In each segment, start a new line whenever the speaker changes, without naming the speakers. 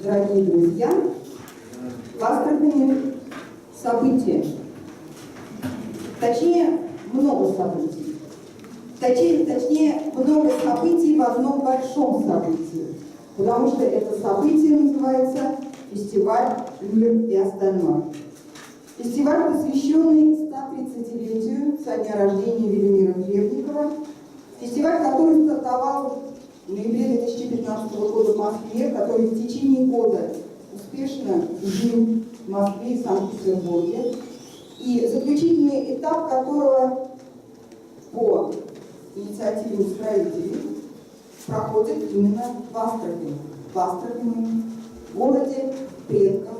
дорогие друзья, в Астрахани события. Точнее, много событий. Точнее, много событий в одном большом событии. Потому что это событие называется «Фестиваль «Мир и остальное». Фестиваль, посвященный 130-летию со дня рождения Велимира Хлебникова. Фестиваль, который стартовал в ноябре 2015 года в Москве, который в течение года успешно жил в Москве и Санкт-Петербурге. И заключительный этап которого по инициативе устроителей проходит именно в Астрахани. В Астрахани, городе предков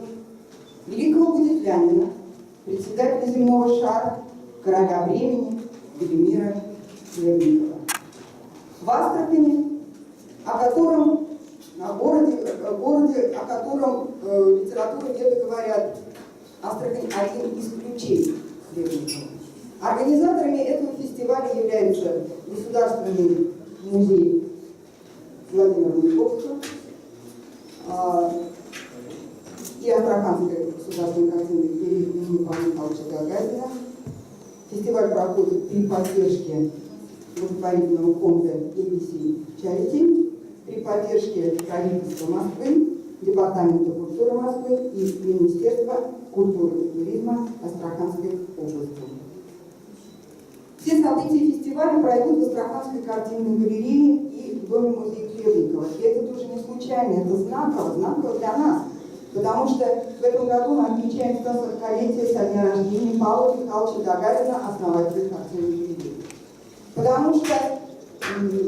великого будетлянина, председателя земного шара, короля времени Велимира Хлебникова. В Астрахани, о городе, о котором литературоведы говорят, Астрахань один из ключей Хлебникова. Организаторами этого фестиваля являются Государственный музей Владимира Маяковского и Астраханская государственная картинная галерея имени Павла Михайловича Гагарина. Фестиваль проходит при поддержке благотворительного фонда ABC Charity, при поддержке правительства Москвы, Департамента культуры Москвы и Министерства культуры и туризма Астраханской области. Все события фестиваля пройдут в Астраханской картинной галерее и в Доме музея Хлебникова. И это тоже не случайно, это знаково для нас. Потому что в этом году мы отмечаем 140-летие со дня рождения Павла Михайловича Гагарина, основателя картинной галереи. Потому что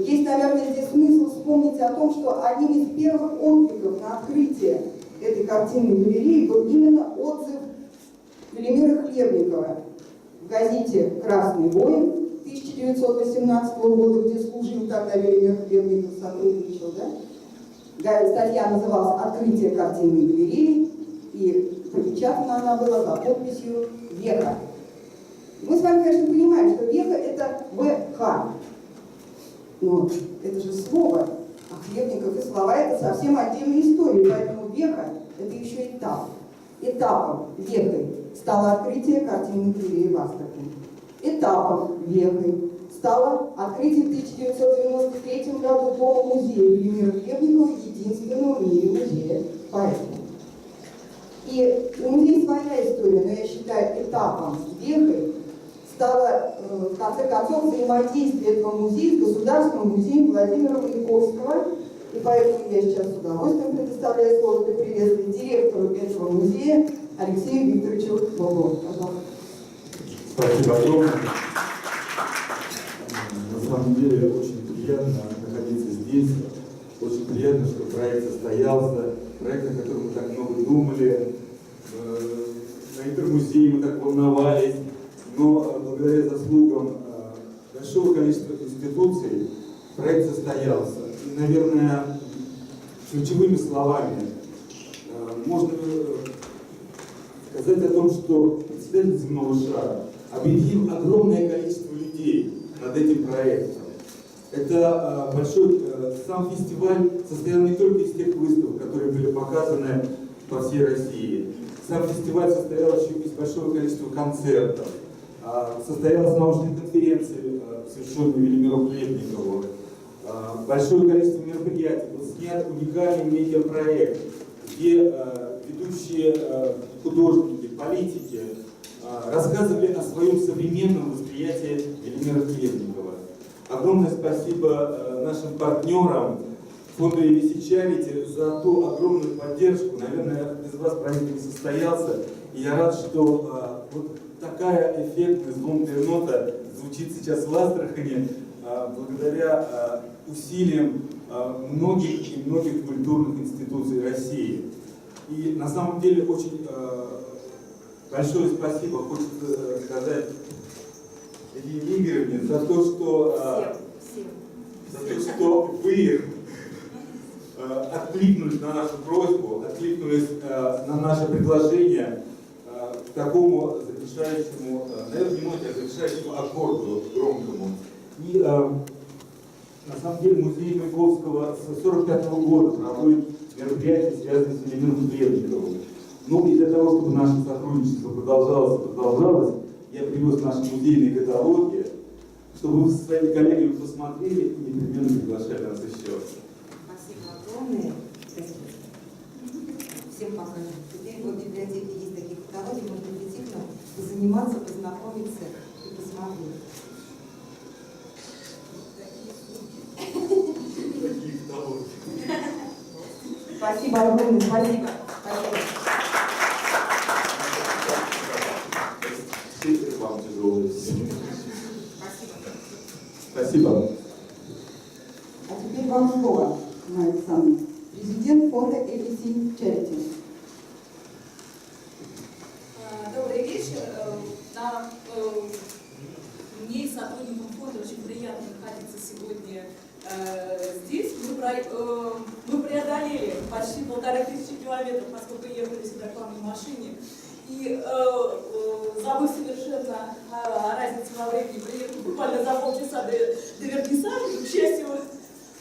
есть, наверное, здесь смысл вспомнить о том, что одним из первых откликов на открытие этой картинной галереи был именно отзыв Велимира Хлебникова в газете «Красный воин» 1918 года, где служил тогда Велимир Хлебников, сотрудничал, да? Статья называлась «Открытие картинной галереи», и пропечатана она была за подписью «Веха». Мы с вами, конечно, понимаем, что «Веха» — это «ВХ». Но это же слово, а Хлебников и слова — это совсем отдельная история, поэтому «Веха» — это еще этап. Этапом, вехой, стало открытие картинной галереи в Астрахани. Этапом, вехой, стало открытие в 1993 году Дома музея Велимира Хлебникова, единственного в мире музея поэтов. И у музея своя история, но я считаю, этапом, вехой стало, в конце концов, взаимодействие этого музея с Государственным музеем Владимира Маяковского. И поэтому я сейчас с удовольствием предоставляю слово для приветствия директору этого музея Алексею Викторовичу Боброву. Пожалуйста.
Спасибо огромное. На самом деле очень приятно находиться здесь. Очень приятно, что проект состоялся. Проект, о котором мы так много думали. На интермузее мы так волновались. Но благодаря заслугам большого количества институций проект состоялся. И, наверное, ключевыми словами можно сказать о том, что председатель земного шара объединил огромное количество людей над этим проектом. Это большой, сам фестиваль состоял не только из тех выставок, которые были показаны по всей России. Сам фестиваль состоял еще из большого количества концертов. Состоялась научная конференция, посвященная Велимиру Хлебникову. Большое количество мероприятий. Был снят уникальный медиапроект, где ведущие художники, политики рассказывали о своем современном восприятии Велимира Хлебникова. Огромное спасибо нашим партнерам, фонду ABC Charity, за ту огромную поддержку. Наверное, без вас проект не состоялся. И я рад, что вот такая эффектная звонкая нота звучит сейчас в Астрахани благодаря усилиям многих и многих культурных институций России. И на самом деле очень большое спасибо хочется сказать Елене Игоревне за то, что вы откликнулись на нашу просьбу, откликнулись на наше предложение к такому завершающему, наверное, не ноте, а завершающему аккорду громкому. И на самом деле музей Маяковского с 1945 года проводит мероприятия, связанные с элементом Лебедевым. Ну и для того, чтобы наше сотрудничество продолжалось, я привез наши музейные каталоги, чтобы вы со своими коллегами посмотрели и непременно приглашали нас еще.
Спасибо огромное. Всем покажем. Теперь в библиотеке есть такие каталоги, можно действительно позаниматься, познакомиться и посмотреть.
Такие каталоги.
Спасибо огромное, спасибо.
Спасибо вам тяжелое.
Спасибо.
Спасибо.
А теперь вам слово, Майя Александровна, президент фонда ABC Charity.
Добрый вечер. Мне и сотрудникам фонда очень приятно находиться сегодня здесь. Мы преодолели почти 1500 километров, поскольку ехали сюда к вам на машине. И забыв совершенно о разнице во времени, приехали буквально за полчаса до вернисажа. К счастью,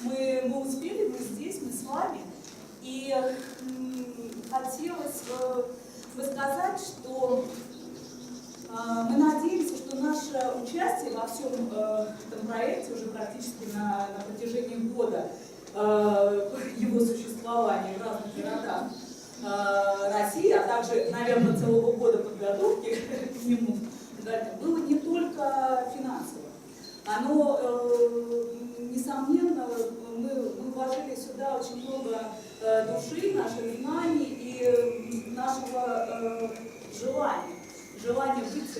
мы успели, мы здесь, мы с вами. И хотелось бы сказать, что мы надеемся, что наше участие во всем этом проекте уже практически на протяжении года его существования в разных городах России, а также, наверное, целого года подготовки к нему, было не только финансово. Оно, несомненно, мы вложили сюда очень много души, наших знаний и нашего желания быть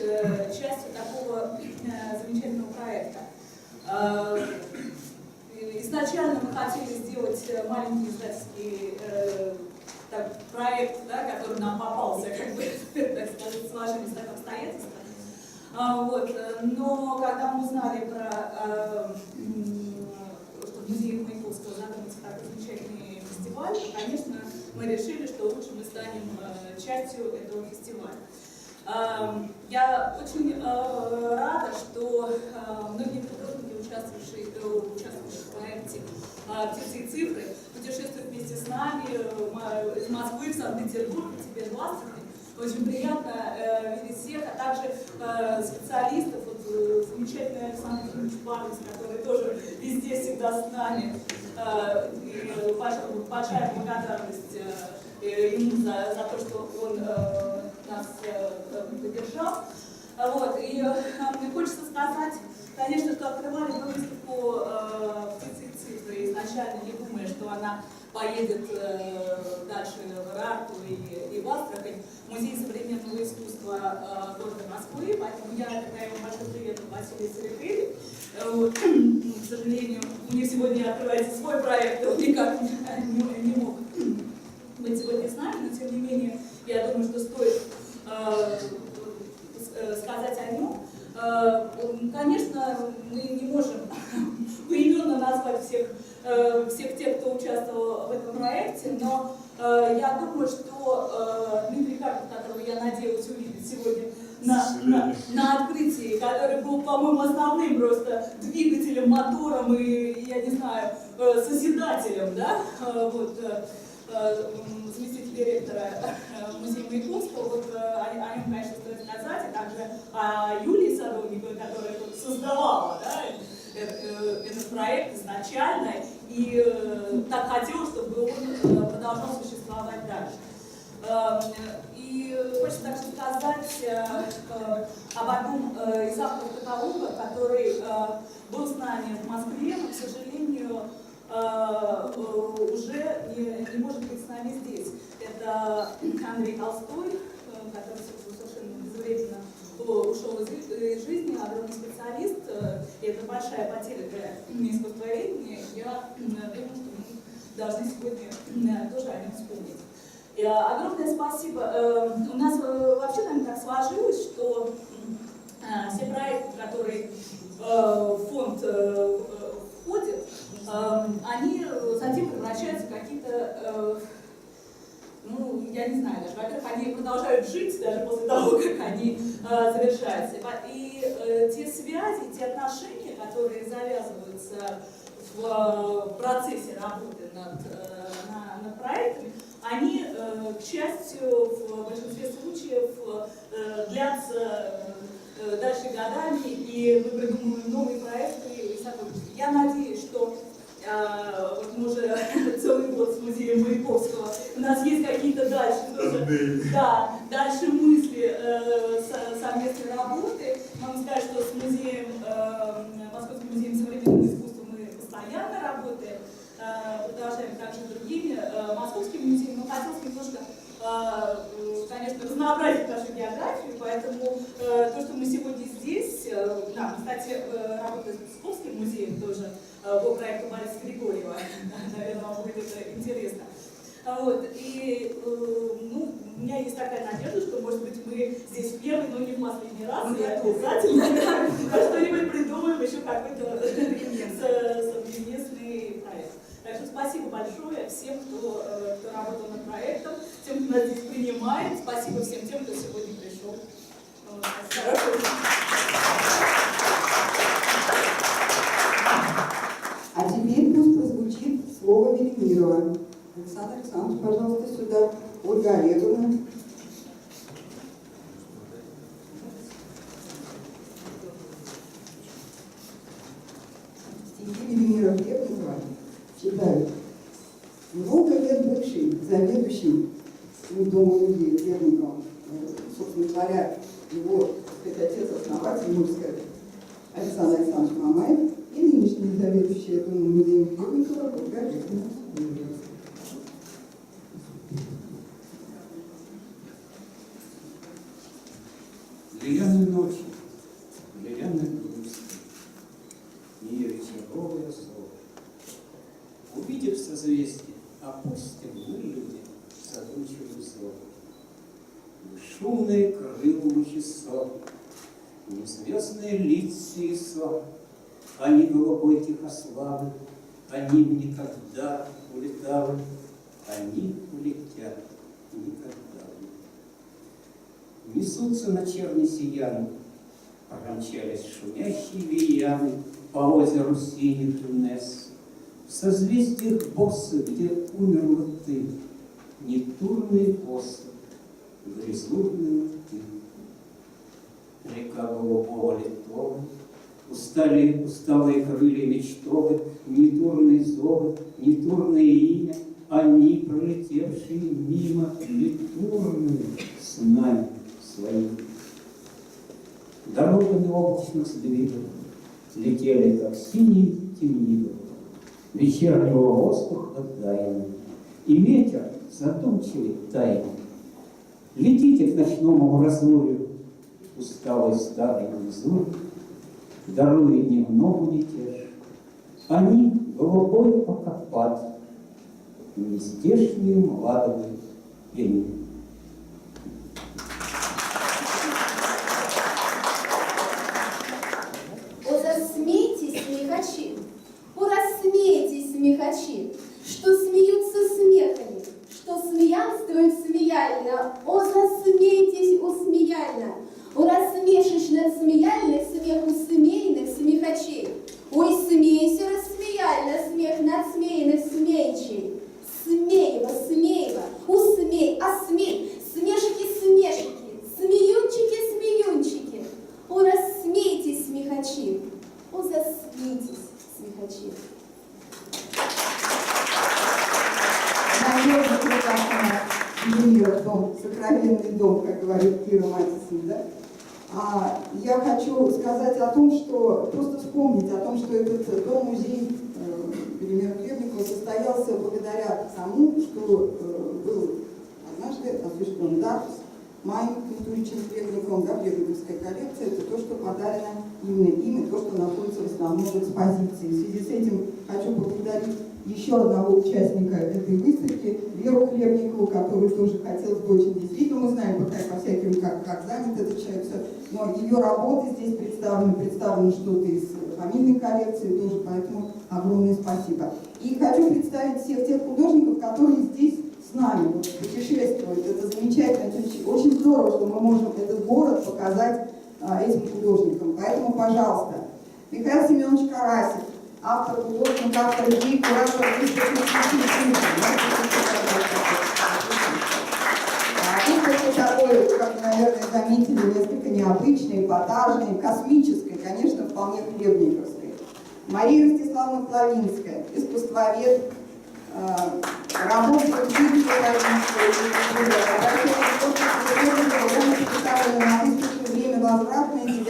частью такого замечательного проекта. Изначально мы хотели сделать маленький издательский проект, да, который нам попался, как бы, так сказать, сложились так обстоятельства. Но когда мы узнали что в музее Маяковского задумался такой замечательный фестиваль, конечно, мы решили, что лучше мы станем частью этого фестиваля. Я очень рада, что многие художники, участвующие в проекте «Птицы и цифры», путешествуют вместе с нами из Москвы в Санкт-Петербург, теперь в Астрахань. Очень приятно видеть всех, а также специалистов, замечательный Александр Ефимович Павлович, который тоже везде всегда с нами. И большая благодарность ему за то, что он нас поддержал. И мне хочется сказать, конечно, что открывали мы выставку «Птицы и цифры» изначально, не думая, что она поедет дальше в Рарту и в Астрахань, Музей современного искусства города Москвы, поэтому я передаю большой привет Василию Серебрякову. К сожалению, у них сегодня открывается свой проект, он никак не мог быть сегодня с нами, но тем не менее, я думаю, что стоит сказать о нем. Конечно, мы не можем поименно назвать всех тех, кто участвовал в этом проекте, но я думаю, что Дмитрий Карпов, которого я надеялась увидеть сегодня на открытии, который был, по-моему, основным просто двигателем, мотором и, я не знаю, созидателем, да, заместитель директора музея Маяковского, о нем, конечно, стоит сказать, а также о Юлии Садовниковой, которая создавала, да, этот проект изначально и так хотела, чтобы он продолжал существовать дальше. И хочется также сказать об одном из авторов каталога, который был с нами в Москве, но, к сожалению, уже не может быть с нами здесь. Это Андрей Толстой, который совершенно безвременно ушел из жизни, огромный специалист. И это большая потеря для искусствоведения. Я думаю, что мы должны сегодня тоже о нем вспомнить. И огромное спасибо. У нас вообще, наверное, так сложилось, что все проекты, в которые фонд входит, они затем превращаются в какие-то, я не знаю, даже, во-первых, они продолжают жить даже после того, как они завершаются. И те связи, те отношения, которые завязываются в процессе работы над проектами, они, к счастью, в большинстве случаев длятся дальше годами, и мы придумываем новые проекты и сотрудничаем. Я надеюсь, что вот мы уже целый год с музеем Маяковского, у нас есть какие-то дальше тоже, да, дальше мысли совместной работы. Могу сказать, что с музеем, Московским музеем современного искусства мы постоянно работаем, продолжаем также другими московскими музеями, но хотелось немножко, конечно, разнообразить нашу географию, поэтому то, что мы сегодня здесь, да, кстати, работаем с Псковским музеем тоже по проекту Бориса Григорьева, наверное, вам будет это интересно. Вот. И ну, у меня есть такая надежда, что, может быть, мы здесь в первый, но не в последний раз, и обязательно что-нибудь придумаем, еще какой-то совместный проект. Так что спасибо большое всем, кто работал над проектом, тем, кто нас здесь принимает. Спасибо всем тем, кто сегодня пришел.
А теперь пусть прозвучит слово Велимирова. Александр Александрович, пожалуйста, сюда. Ольга Олеговна. Стихи Велимира Хлебникова читают. Много лет бывший заведующим Домом музея Хлебниковым, собственно говоря, его отец-основатель, можно сказать, Александр Александрович Мамаев, и нынешний заведующий Домом музея Хлебникова Ольга Олеговна.
Длинной ночи, длинной грусти, и вечеровая сон. Увидев созвездие, опустим мы люди задумчивый сон. Шумные крылья часов, незвездные лица и сон. Они голубой тихославы, они никогда улетали, они улетят никогда. Несутся на черни сияны, промчались шумящие вияны по озеру синих Юнес. В созвездиях боссы, где умерла ты, нетурные косы, грязурные ты. Река голубого литого, усталые крылья мечтовы, нетурные зовы, нетурное имя, они, пролетевшие мимо, нетурные с нами своими. Дорогами облачных сдвигов летели, как синие темнигов, вечернего воздуха тайны, и ветер задумчивый тайны. Летите к ночному разлою, усталый старый взор, даруя дневному мятеж. Они голубой покопат, нездешнюю младовую пень.
Смехачи, что смеются смехами, что смеянствуют смеяльно, о, засмейтесь усмеяльно, о, рассмешищно смеяльных смеху смейных смехачей, ой, смейся рассмеяльно смех надсмеянных смейчей, смеево, смеево, усмей, осмей, смешки, смешки, смеюнчики, смеюнчики, о, рассмейтесь смехачи, о, засмейтесь смехачи.
Надежда прекрасная, Велимиров дом, сокровенный дом, как говорит Кира Матисон, да? Я хочу сказать о том, что, просто вспомнить о том, что этот дом-музей Велимира Хлебникова состоялся благодаря тому, что был однажды осуществлен дар Майей Кнутовичем Хлебниковым, да, Хлебниковская коллекция, это то, что подарено именно им, и то, что находится в основном в экспозиции. В связи с этим хочу поблагодарить еще одного участника этой выставки, Веру Хлебникову, которую тоже хотелось бы очень здесь видеть. Мы знаем по всяким, как занят этот человек, но ее работы здесь представлены что-то из фамильной коллекции тоже, поэтому огромное спасибо. И хочу представить всех тех художников, которые здесь с нами путешествуют. Это замечательно, очень здорово, что мы можем этот город показать этим художникам. Поэтому, пожалуйста, Михаил Семенович Карасев, автор, художник, автор идей, куратор выставки. заметили, несколько необычной, эпатажной, космической, конечно, вполне хлебниковской. Мария Ростиславовна Плавинская, искусствовед, работает в Лиге на выставке «Время возвратное» 9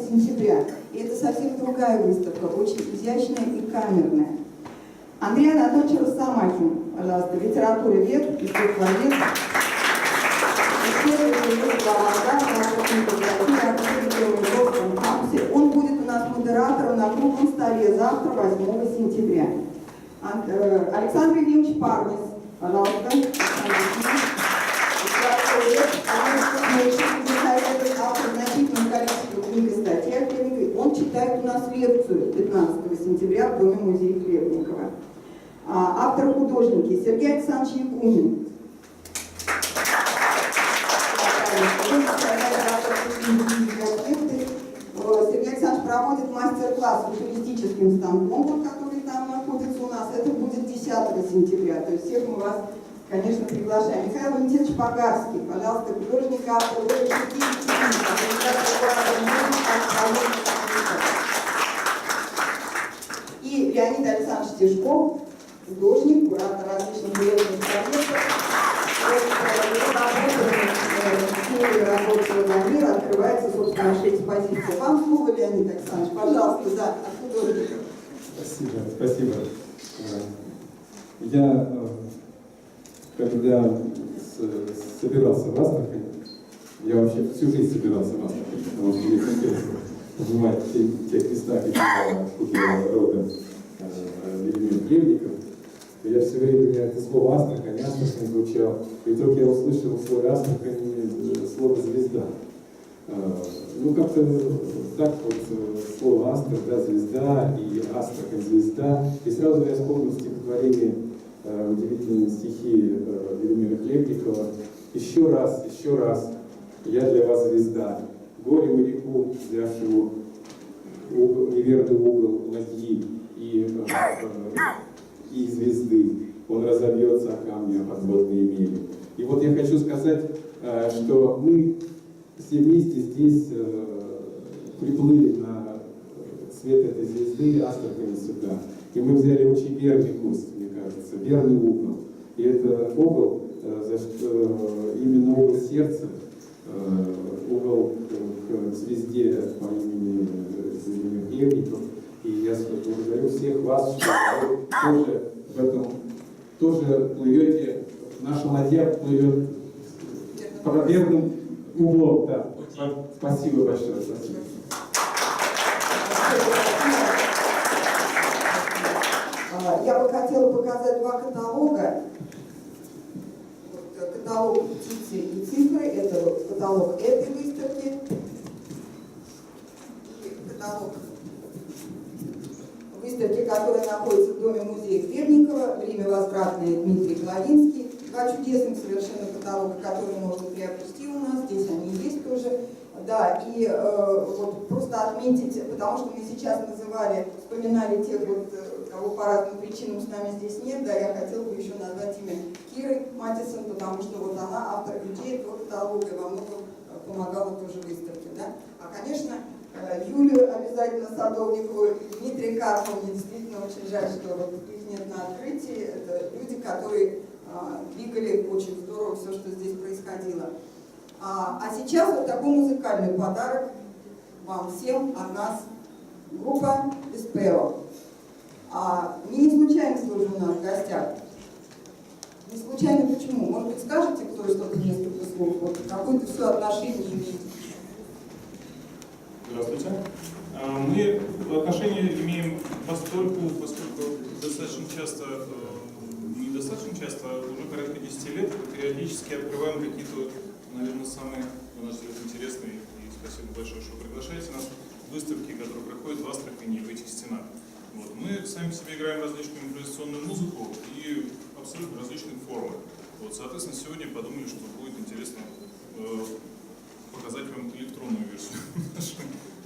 сентября. И это совсем другая выставка, очень изящная и камерная. Андрей Анатольевич Росомахин, пожалуйста, литературовед, искусствовед, он будет у нас модератором на круглом столе завтра, 8 сентября. Александр Евгеньевич Парнис, пожалуйста. Автор значительного количества книг и статей о Хлебникове. Он читает у нас лекцию 15 сентября в Доме-музея Хлебникова. Автор-художники Сергей Александрович Якунин. Сергей Александрович проводит мастер-класс футуристическим станком, который там находится у нас. Это будет 10 сентября. То есть всех мы вас, конечно, приглашаем. Михаил Валентинович Погарский, пожалуйста, художник, автор. И Леонид Александрович Тишков, художник, куратор различных проектных проектов. Работы мира открывается, собственно, наша экспозиция. Вам слово, Леонид Александрович, пожалуйста, да, от художника.
Спасибо. Я, когда собирался в Астрахань, я вообще всю жизнь собирался в Астрахань, потому что мне интересно побывать в тех местах, где я родом Владимир Хлебников. Я все время, у меня это слово «Астрахань», «Астрахань» звучало. И вдруг я услышал в слове «Астрахань» слово «звезда». Ну, как-то так вот слово «Астрах», да, «звезда» и «Астрахань», «звезда». И сразу я вспомнил стихотворение, удивительные стихи Владимира Хлебникова. Еще раз, я для вас звезда, горе моряку, взявшему неверный угол ладьи и звезды, он разобьется о камни, о подводные мели. И вот я хочу сказать, что мы все вместе здесь приплыли на свет этой звезды Астрахани сюда. И мы взяли очень верный курс, мне кажется, верный угол. И это угол, именно угол сердца, угол к звезде по имени Владимир Хлебников. И я благодарю всех вас, что вы тоже в этом тоже плывете, наша ладья плывет по верным углом. Да. Спасибо большое. Спасибо.
Я бы хотела показать два каталога. Каталог птицы и цифры. Это вот каталог этой выставки. И каталог выставки, которая находится в Доме-музея Хлебникова, время возвратное, Дмитрий Клавинский. Два чудесных совершенно каталога, которые можно приобрести у нас. Здесь они есть тоже. Да, и вот просто отметить, потому что мы сейчас вспоминали тех, вот, кого по разным причинам с нами здесь нет, да, я хотела бы еще назвать имя Киры Матисон, потому что вот она автор идеи этого каталога и во многом помогала тоже выставке, да. А, конечно, Юлию обязательно Садовникову, Дмитрия Карпова, мне действительно очень жаль, что вот их нет на открытии. Это люди, которые двигали очень здорово все, что здесь происходило. А сейчас вот такой музыкальный подарок вам всем от нас. Группа Despero. Не случайно тоже у нас в гостях. Не случайно почему? Может быть, скажете, кто что-то несколько слов? Вот какое-то все отношение имеет.
Здравствуйте. Мы отношения имеем поскольку достаточно часто, недостаточно часто, уже порядка 10 лет, периодически открываем какие-то, наверное, самые для нас интересные, и спасибо большое, что приглашаете нас, выставки, которые проходят в Астрахани и в этих стенах. Вот. Мы сами себе играем различную импровизационную музыку и абсолютно различных формах. Вот, соответственно, сегодня подумали, что будет интересно показать вам электронную версию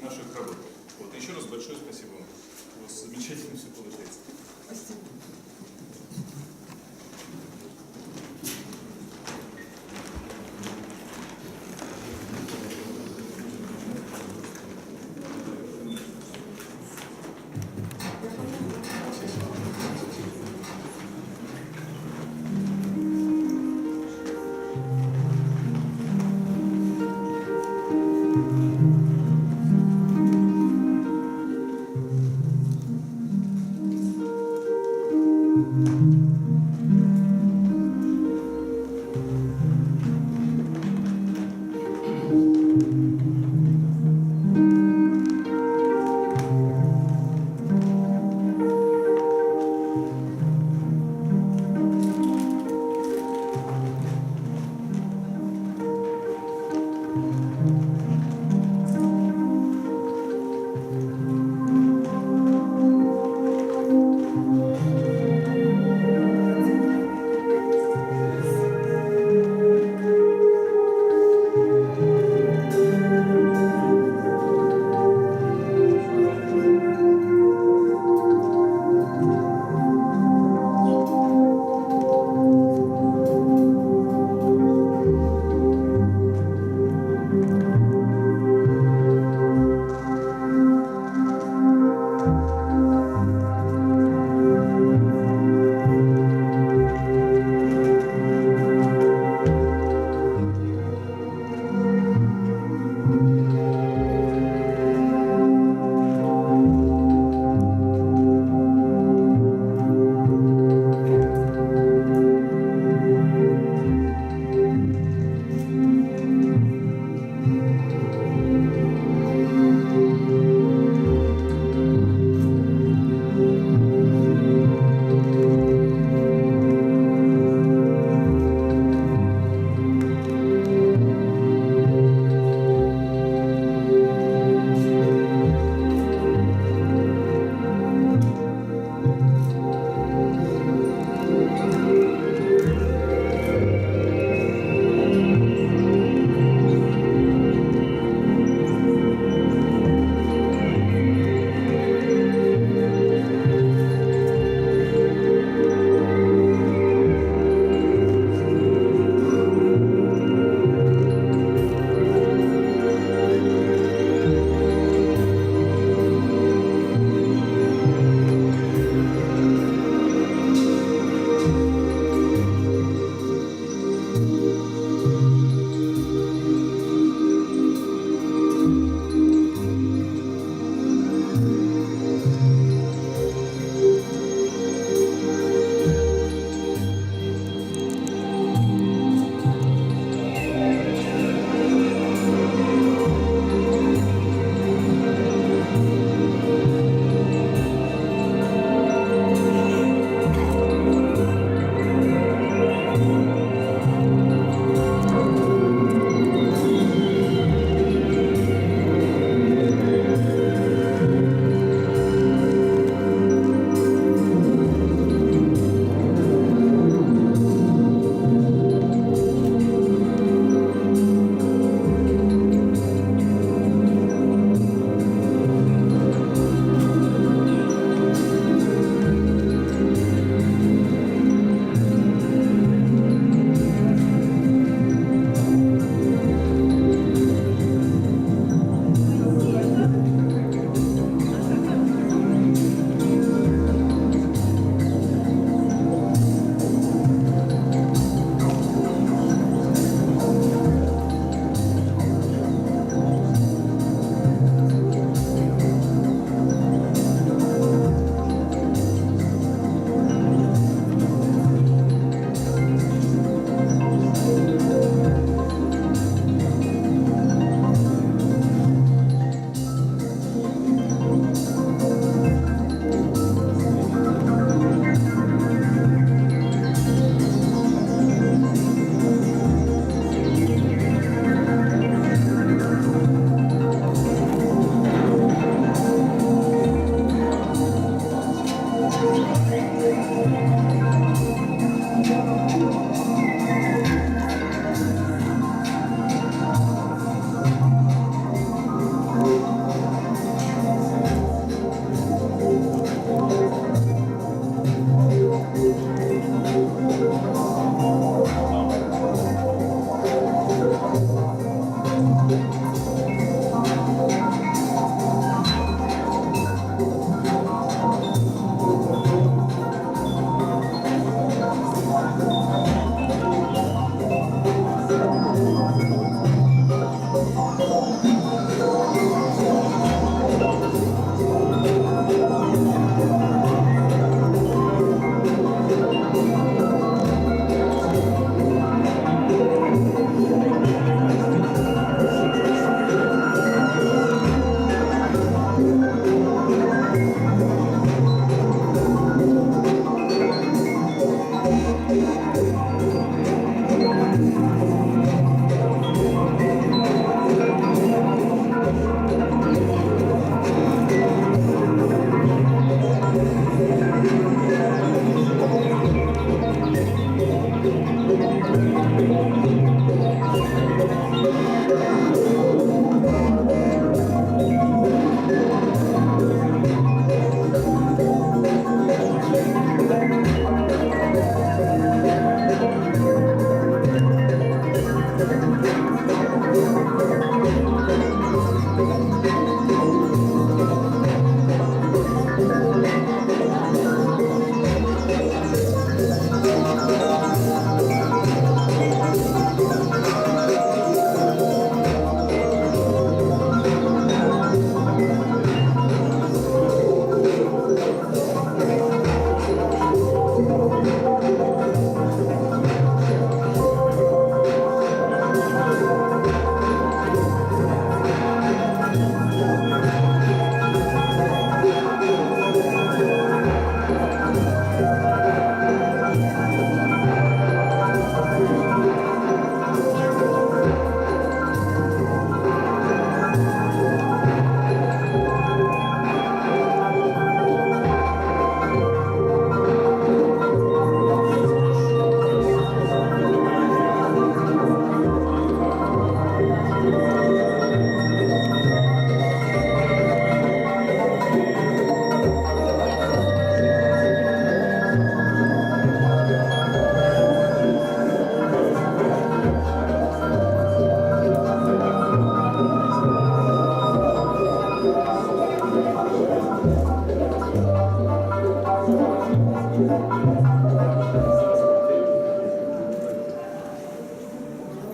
наших работ. Вот. Еще раз большое спасибо вам. У вас замечательно все получается.
Спасибо.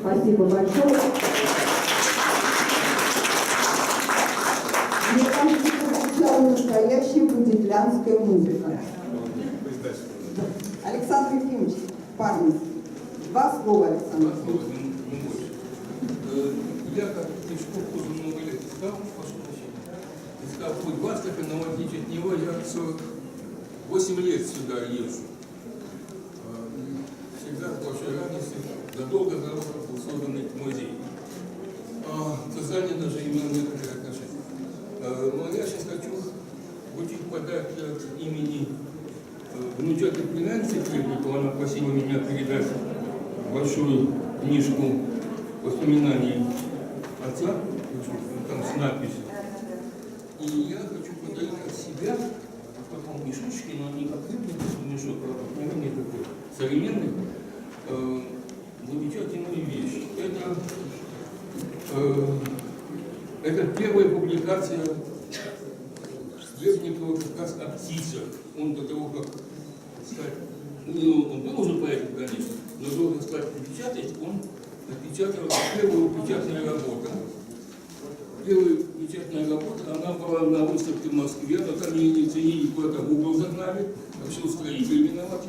Спасибо большое. Мне кажется, что звучала настоящая будетлянская музыка. Александр Ефимович, парни, 2 слова, Александр Ефимович.
Я как Пешков уже много лет искал, прошу прощения, искал путь в Астрахань, но в отличие от него я 48 лет сюда езжу. Всегда с большой радостью, задолго до того, как был создан этот музей. Казани даже имел некоторые отношения. Но я сейчас хочу вручить подарок от имени внучатой племянницы Клепикова. Она просила меня передать большую книжку воспоминаний отца, там с надписью. И я хочу подарить от себя в таком мешочке, но не как рыбный мешок, а обыкновенный такой, современный, замечательную вещь. Это первая публикация Хлебникова как раз о птицах. Он до того, как стать, ну, он был уже поэтом, конечно, но должен стать печатать, он напечатал первую печатную работу. Первая печатная работа, она была на выставке в Москве, но там ее не ценили, куда-то в угол загнали, а все строитель виноваты.